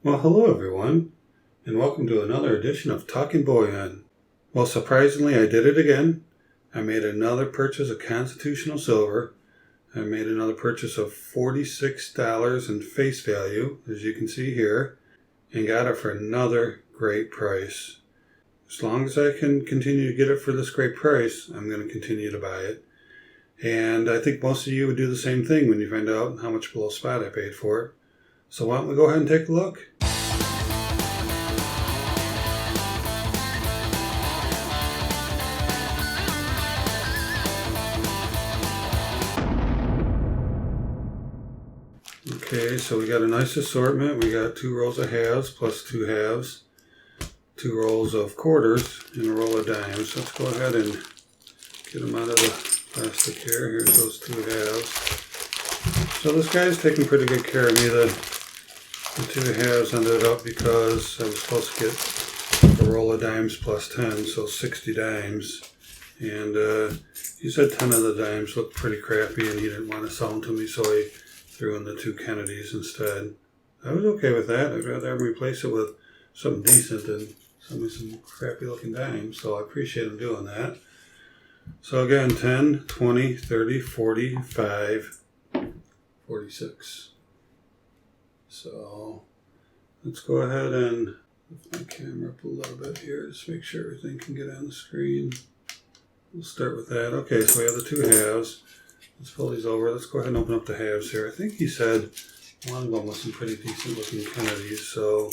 Well, hello everyone, and welcome to another edition of Talking Bullion. Well, surprisingly, I did it again. I made another purchase of Constitutional Silver. I made another purchase of $46 in face value, as you can see here, and got it for another great price. As long as I can continue to get it for this great price, I'm going to continue to buy it. And I think most of you would do the same thing when you find out how much below spot I paid for it. So why don't we go ahead and take a look? Okay, so we got a nice assortment. We got 2 rows of halves plus 2 halves, 2 rolls of quarters, and a roll of dimes. Let's go ahead and get them out of the plastic here. Here's those 2 halves. So this guy's taking pretty good care of me. The 2 halves ended up because I was supposed to get a roll of dimes plus 10, so 60 dimes. And he said 10 of the dimes looked pretty crappy and he didn't want to sell them to me, so he threw in the 2 Kennedys instead. I was okay with that. I'd rather replace it with something decent than some crappy looking dimes, so I appreciate him doing that. So again, 10, 20, 30, 45, 46. So let's go ahead and lift my camera up a little bit here, just make sure everything can get on the screen. We'll start with that. Okay, so we have the 2 halves. Let's pull these over. Let's go ahead and open up the halves here. I think he said one of them was some pretty decent looking Kennedys, so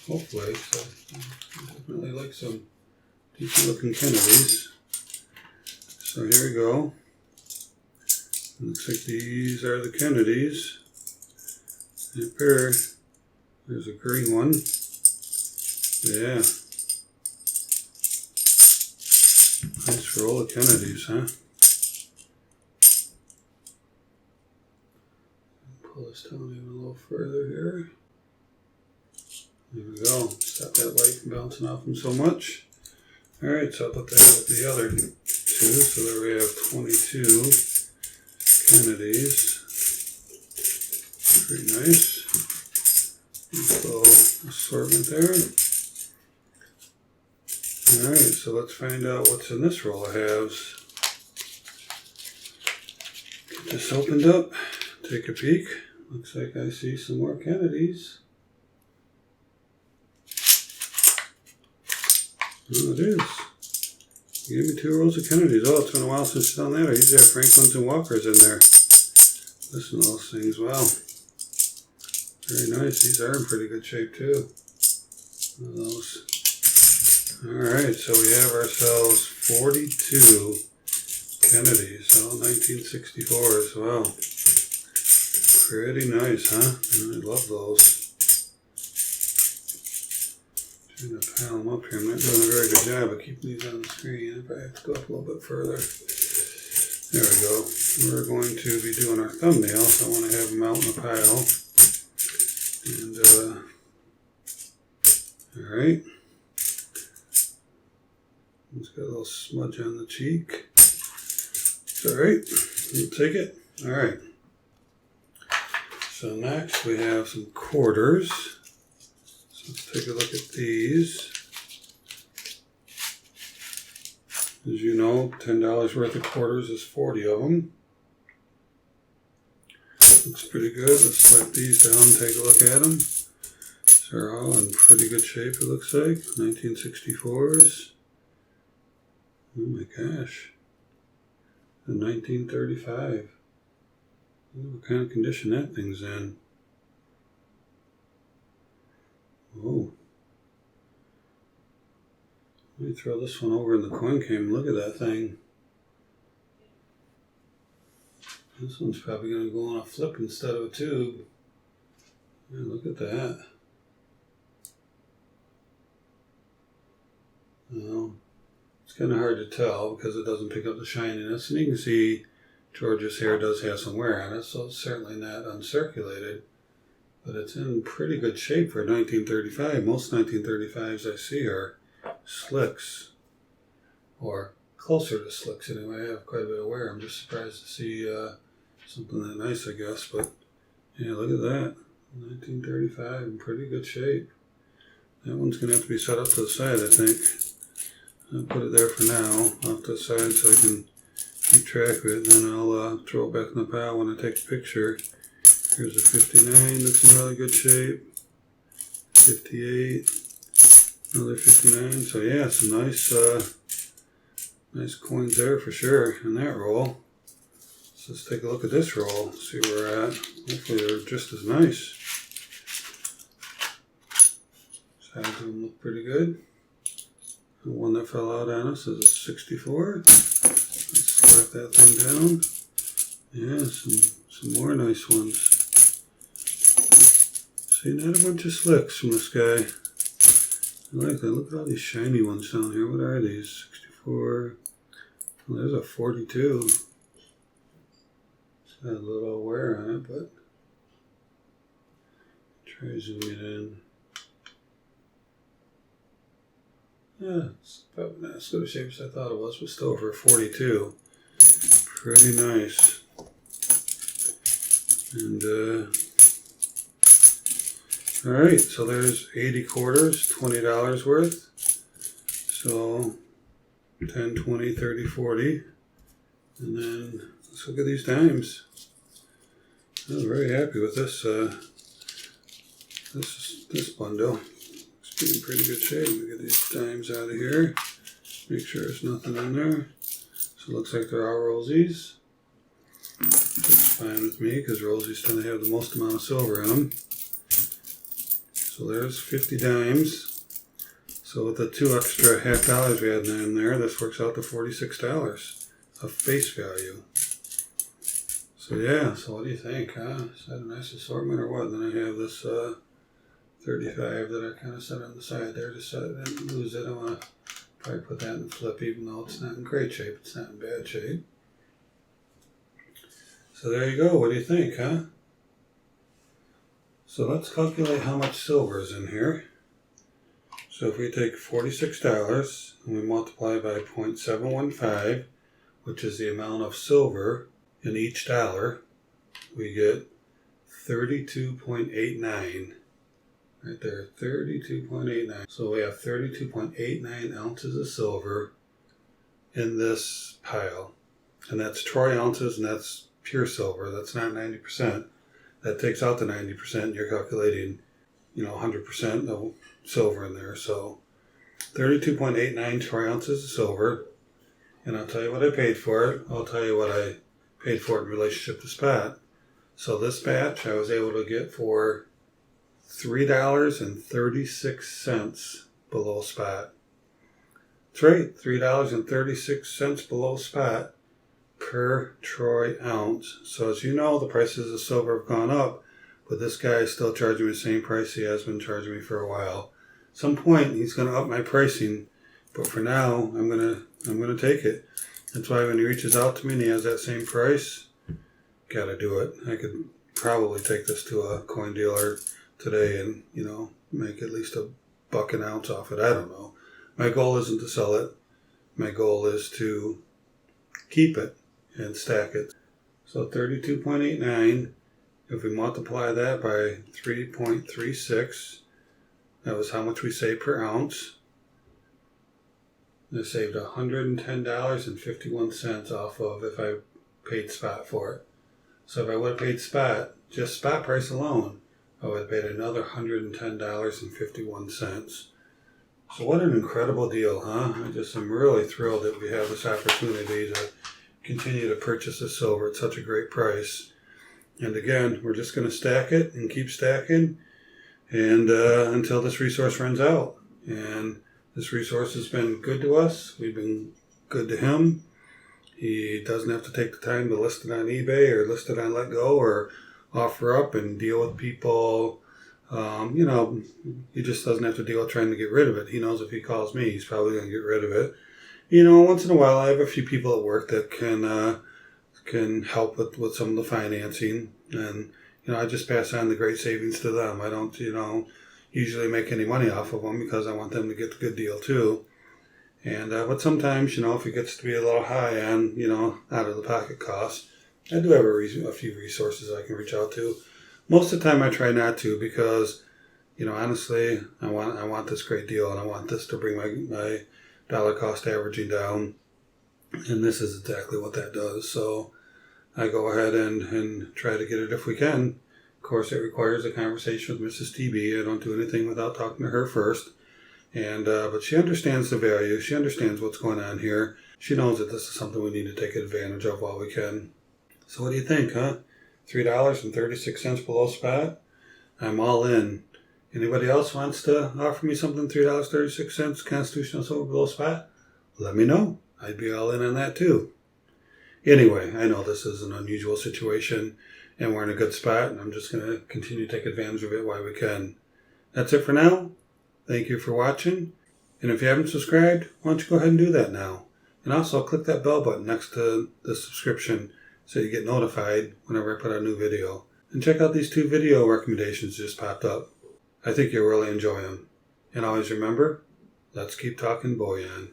hopefully, so I definitely like some decent looking Kennedys. So here we go. Looks like these are the Kennedys. Up here, there's a green one. Yeah. Nice roll of Kennedys, huh? Pull this down even a little further here. There we go. Stop that light from bouncing off them so much. Alright, so I'll put that with the other 2. So there we have 22 Kennedys. Pretty nice. Nice little assortment there. Alright, so let's find out what's in this roll of halves. Get this opened up. Take a peek. Looks like I see some more Kennedys. Oh, it is. You gave me 2 rolls of Kennedys. Oh, it's been a while since I've done that. I usually have Franklins and Walkers in there. Listen to those things. Wow. Very nice. These are in pretty good shape too. Those. Alright, so we have ourselves 42 Kennedys. Oh, 1964s. Wow. Pretty nice, huh? I love those. Trying to pile them up here. I'm not doing a very good job of keeping these on the screen. If I have to go up a little bit further. There we go. We're going to be doing our thumbnail, so I want to have them out in a pile. And, alright. It's got a little smudge on the cheek. It's alright. We'll take it. Alright. So next we have some quarters. So let's take a look at these. As you know, $10 worth of quarters is 40 of them. Looks pretty good. Let's slap these down and take a look at them. They're all in pretty good shape, it looks like. 1964s. Oh my gosh. And 1935. What kind of condition that thing's in. Whoa. Let me throw this one over in the coin cam. Look at that thing. This one's probably going to go on a flip instead of a tube. Yeah, look at that. Well, it's kind of hard to tell because it doesn't pick up the shininess. And you can see George's hair does have some wear on it, so it's certainly not uncirculated. But it's in pretty good shape for 1935. Most 1935s I see are slicks, or closer to slicks anyway. I have quite a bit of wear. I'm just surprised to see something that nice, I guess. But yeah, look at that. 1935, in pretty good shape. That one's going to have to be set up to the side, I think. I'll put it there for now, off to the side, so I can keep track of it, and then I'll throw it back in the pile when I take a picture. Here's a 59 that's in really good shape. 58, another 59. So yeah, some nice coins there for sure in that roll. So let's take a look at this roll, see where we're at. Hopefully they're just as nice. Sides of them look pretty good. The one that fell out on us is a 64. Let's slap that thing down. Yeah, some more nice ones. See, not a bunch of slicks from this guy. I like that. Look at all these shiny ones down here. What are these? 64. Well, there's a 42. It's got a little wear on it, but try zooming it in. Yeah, it's probably not as good a shape as I thought it was, but still for a 42. Pretty nice. And, alright, so there's 80 quarters, $20 worth. So, 10, 20, 30, 40. And then, let's look at these dimes. I'm very happy with this, this bundle. It's in pretty good shape. Let me get these dimes out of here. Make sure there's nothing in there. So it looks like there are Rollsies. That's fine with me because Rollsies tend to have the most amount of silver in them. So there's 50 dimes. So with the 2 extra $50 we had in there, this works out to $46 of face value. So yeah, so what do you think, huh? Is that a nice assortment or what? And then I have this 35 that I kind of set on the side there just so I didn't lose it. I want to probably put that in flip even though it's not in great shape. It's not in bad shape. So there you go. What do you think, huh? So let's calculate how much silver is in here. So if we take $46 and we multiply by 0.715, which is the amount of silver in each dollar, we get 32.89. Right there, 32.89. So we have 32.89 ounces of silver in this pile. And that's troy ounces, and that's pure silver. That's not 90%. That takes out the 90%. You're calculating, 100% of silver in there. So 32.89 troy ounces of silver. And I'll tell you what I paid for it. I'll tell you what I paid for it in relationship to spot. So this batch I was able to get for $3.36 below spot. That's right, $3.36 below spot per troy ounce. So as you know, the prices of silver have gone up, but this guy is still charging me the same price he has been charging me for a while. At some point he's going to up my pricing, but for now I'm going to take it. That's why when he reaches out to me and he has that same price, gotta do it. I could probably take this to a coin dealer today and, make at least $1 an ounce off it. I don't know. My goal isn't to sell it. My goal is to keep it and stack it. So 32.89, if we multiply that by 3.36, that was how much we saved per ounce. I saved $110.51 off of if I paid spot for it. So if I would have paid spot, just spot price alone, I would have paid another $110.51. So what an incredible deal, huh? I'm really thrilled that we have this opportunity to continue to purchase this silver at such a great price. And again, we're just going to stack it and keep stacking and until this resource runs out. And this resource has been good to us. We've been good to him. He doesn't have to take the time to list it on eBay or list it on LetGo or offer up and deal with people. He just doesn't have to deal with trying to get rid of it. He knows if he calls me, he's probably going to get rid of it. Once in a while, I have a few people at work that can help with some of the financing. And, I just pass on the great savings to them. I don't, usually make any money off of them because I want them to get the good deal too. And but sometimes, if it gets to be a little high on, out of the pocket costs, I do have a few resources I can reach out to. Most of the time I try not to because, honestly, I want this great deal and I want this to bring my dollar cost averaging down. And this is exactly what that does. So I go ahead and try to get it if we can. Of course, it requires a conversation with Mrs. TB. I don't do anything without talking to her first. And but she understands the value. She understands what's going on here. She knows that this is something we need to take advantage of while we can. So what do you think, huh? $3.36 below spot? I'm all in. Anybody else wants to offer me something $3.36 constitutional silver below spot? Let me know. I'd be all in on that too. Anyway, I know this is an unusual situation and we're in a good spot, and I'm just going to continue to take advantage of it while we can. That's it for now. Thank you for watching. And if you haven't subscribed, why don't you go ahead and do that now. And also click that bell button next to the subscription so you get notified whenever I put out a new video. And check out these 2 video recommendations just popped up. I think you'll really enjoy them. And always remember, let's keep talking bullion.